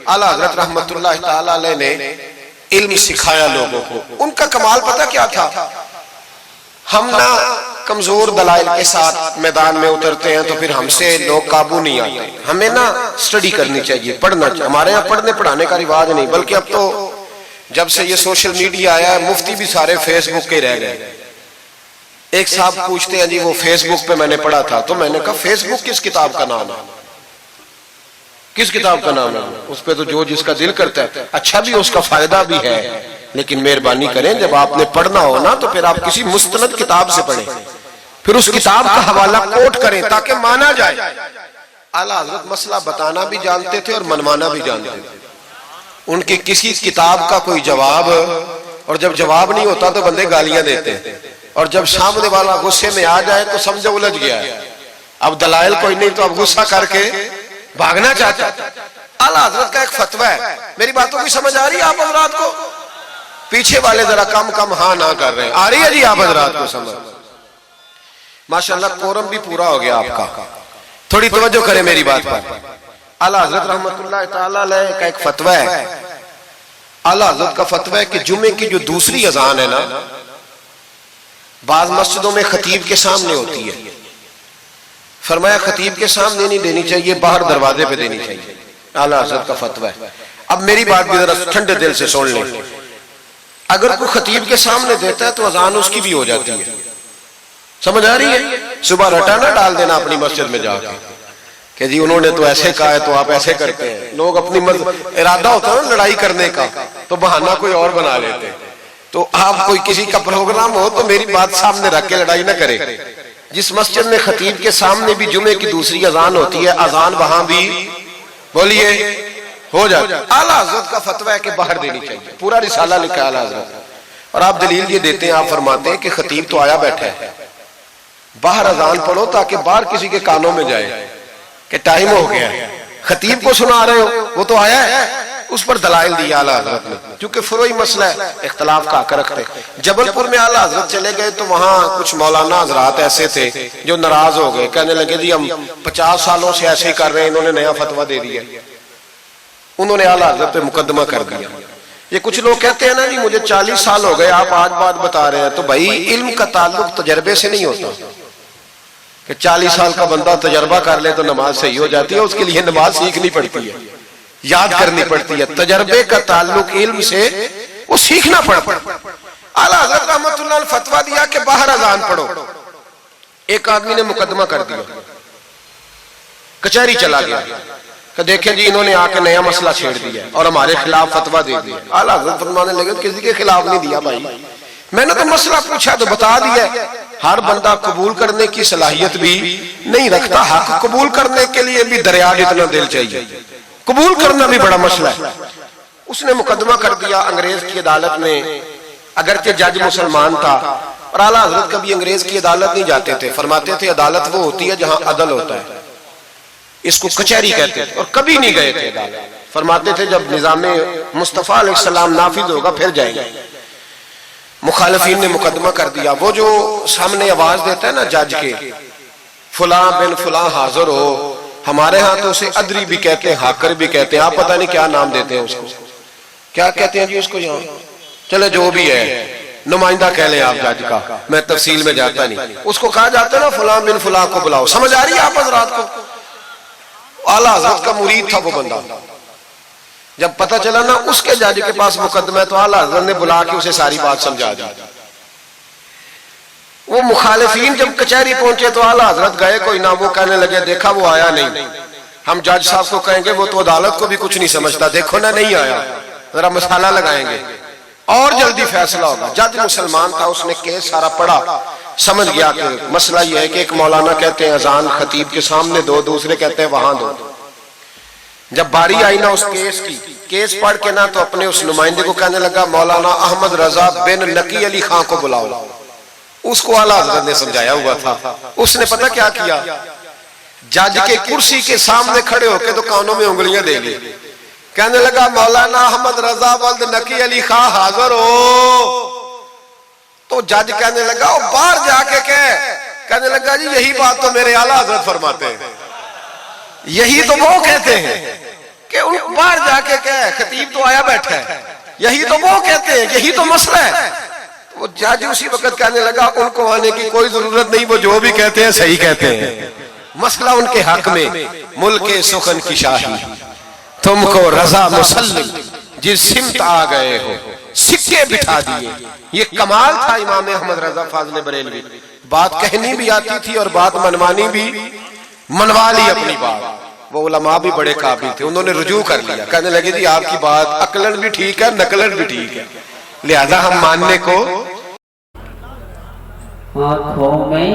आला हजरत रहमतुल्लाह ताला अलैह ने इल्म सिखाया लोगों को। उनका कमाल पता क्या था? हम ना कमजोर दलाइल के साथ मैदान में उतरते हैं तो फिर हमसे लोग काबू नहीं आते। हमें ना स्टडी करनी चाहिए, पढ़ना चाहिए। हमारे यहाँ पढ़ने पढ़ाने का रिवाज नहीं, बल्कि अब तो जब से ये सोशल मीडिया आया है मुफ्ती भी सारे फेसबुक के रह गए। एक साहब पूछते हैं जी वो फेसबुक पे मैंने पढ़ा था, तो मैंने कहा फेसबुक किस किताब का नाम है? किस किताब का नाम है? उस पे तो जो जिसका दिल करता है, अच्छा भी उसका फायदा भी है, लेकिन मेहरबानी करें जब आपने पढ़ना हो ना तो फिर आप किसी मुस्तनद किताब से पढ़ें, फिर उस किताब का हवाला कोट करें ताकि माना जाए। आला हजरत मसला बताना भी जानते थे और मनवाना भी जानते थे। उनकी किसी किताब का कोई जवाब, और जब जवाब नहीं होता तो बंदे गालियां देते हैं, और जब सामने वाला गुस्से में आ जाए तो समझो उलझ गया है, अब दलाइल कोई नहीं तो अब गुस्सा करके भागना चाहता। आला हजरत का एक फतवा है, मेरी बातों की समझ आ रही है आप हजरात को? पीछे वाले जरा कम कम हाँ ना कर रहे हैं, आ रही है जी आप हजरात को समझ? माशाल्लाह कोरम भी पूरा हो गया आपका, थोड़ी तवज्जो करें मेरी बात पर। आला हजरत रहमतुल्लाह ताला अलैह का एक फतवा है। आला हजरत का फतवा है कि जुमे की जो दूसरी अजान है ना, बाज मस्जिदों में खतीब के सामने होती है। फरमाया खतीब के सामने नहीं देनी चाहिए, बाहर दरवाजे पे देनी चाहिए। आला हजरत का फतवा है। अब मेरी बात भी जरा ठंडे दिल से सुन लें। अगर कोई खतीब के सामने देता है तो अजान उसकी भी हो जाती है, समझ आ रही है? सुबह रटा ना डाल देना अपनी मस्जिद में जाके कि जी उन्होंने तो ऐसे कहा है तो आप ऐसे करते हैं। लोग अपनी इरादा होता है ना लड़ाई करने का, तो बहाना कोई और बना लेते हैं। तो आप कोई किसी का प्रोग्राम हो तो मेरी बात सामने रख के लड़ाई ना करे। जिस मस्जिद में खतीब के सामने भी जुमे की दूसरी अजान होती है, अजान वहां भी बोलिए हो जाए। आला हजरत का फतवा है कि बाहर देनी चाहिए, पूरा रिसाला लिखा है आला हजरत। और आप दलील ये देते हैं, आप फरमाते हैं कि खतीब तो आया बैठा है, बाहर अजान पढ़ो ताकि बाहर किसी के कानों में जाए कि टाइम हो गया है। खतीब को सुना रहे हो, वो तो आया है। उस पर दलाइल दिया आला हजरत ने, क्योंकि फुरोई मसला है, इख्तलाफ का हक रखते। जबलपुर में आला हजरत चले गए तो वहां कुछ मौलाना हजरात ऐसे थे जो नाराज हो गए, कहने लगे जी हम 50 सालों से ऐसे ही कर रहे हैं, इन्होंने नया फतवा दे दिया। उन्होंने आला हजरत पे मुकदमा कर दिया। ये कुछ लोग कहते हैं ना जी मुझे 40 साल हो गए, आप आज बात बता रहे हैं। तो भाई इल्म का ताल्लुक तजर्बे से नहीं होता कि 40 साल का बंदा तजर्बा कर ले तो नमाज सही हो जाती है। उसके लिए नमाज सीखनी पड़ती है, याद करनी पड़ती है। तजर्बे का ताल्लुक इल्म से, वो सीखना पड़ता है। आला हज़रत रहमतुल्लाह ने फतवा दिया कि बाहर अजान पढ़ो। एक आदमी ने मुकदमा कर दिया, कचहरी चला गया कि देखें जी इन्होंने आके नया मसला छेड़ दिया और हमारे खिलाफ फतवा दे दिया। आला हज़रत फरमाने लगे किसी के खिलाफ नहीं दिया भाई, मैंने तो मसला पूछा तो बता दिया। हर बंदा कबूल करने की सलाहियत भी नहीं रखता। हक कबूल करने के लिए भी दरिया जितना दिल चाहिए, कबूल करना भी बड़ा मसला है। उसने मुकदमा कर दिया अंग्रेज की अदालत में, अगरचे जज मुसलमान था। और आला हजरत कभी अंग्रेज की अदालत नहीं जाते थे, फरमाते थे अदालत वो होती है जहां अदल होता है, इसको कचहरी कहते थे। और कभी नहीं गए थे अदालत, फरमाते थे जब निजामे मुस्तफा अलैहिस्सलाम नाफिज होगा फिर जाएंगे। मुखालिफिन ने मुकदमा कर दिया। वो जो सामने आवाज देता है ना जज के, फुला बिन फुला हाजिर हो, हमारे यहाँ तो उसे अदरी भी कहते हैं, हाकर भी कहते हैं, आप पता नहीं क्या नाम देते हैं उसको, क्या कहते हैं जी उसको यहाँ, चले जो भी है, नुमाइंदा कह लें आप जज का, मैं तफसील में जाता नहीं। उसको कहा जाता है ना फुला बिन फुला को बुलाओ। समझ आ रही है आप हजरात को? आला हज़रत का मुरीद था वो बंदा। जब पता चला ना उसके जज के पास मुकदमा है तो आला हज़रत ने बुला के उसे सारी बात समझा दी। वो मुखालिफिन जब कचहरी पहुंचे तो आला हज़रत गए कोई ना, वो कहने लगे देखा वो आया नहीं, हम जज साहब को कहेंगे वो तो अदालत को भी कुछ नहीं समझता, देखो ना नहीं आया, जरा मसाला लगाएंगे और जल्दी फैसला होगा। जज मुसलमान था, उसने केस सारा पढ़ा, समझ गया कि मसला यह है कि एक मौलाना कहते हैं अजान खतीब के सामने दो, दूसरे कहते हैं वहां दो। जब बारी आई ना उस केस की, केस पढ़ के ना तो अपने उस नुमाइंदे को कहने लगा मौलाना अहमद रजा बिन नकी अली खां को बुलाओ। उसको आला हज़रत ने समझाया हुआ था, उसने पता क्या किया, जज के कुर्सी के सामने खड़े होके तो कानों में उंगलियां दे ली, कहने लगा मौलाना अहमद रजा वल्द नकी अली खां हाजिर हो। तो जज कहने लगा वो बाहर जाके कहने लगा जी यही बात तो मेरे आला हज़रत फरमाते हैं, यही तो वो कहते हैं कि उन बाहर जाके क्या खतीब तो आया बैठा है, यही तो वो कहते हैं, यही तो मसला है। वो जज उसी वक्त कहने लगा उनको आने की कोई जरूरत नहीं, वो जो भी कहते हैं सही कहते हैं, मसला उनके हक में। मुल्के सुखन की शाही तुमको रजा मुसल्लिम, जिस सिमत आ गए हो सिक्के बिठा दिए। ये कमाल था इमाम अहमद रजा फाज़िल बरेलवी। बात कहनी भी आती थी और बात मनवानी भी, मनवा ली अपनी बात। वो उलमा भी बड़े काबिल थे, उन्होंने रुजू कर लिया, कहने लगे जी आपकी बात अकलन भी ठीक है, नकलन भी ठीक है, लिहाजा हम मानने को। आँखों में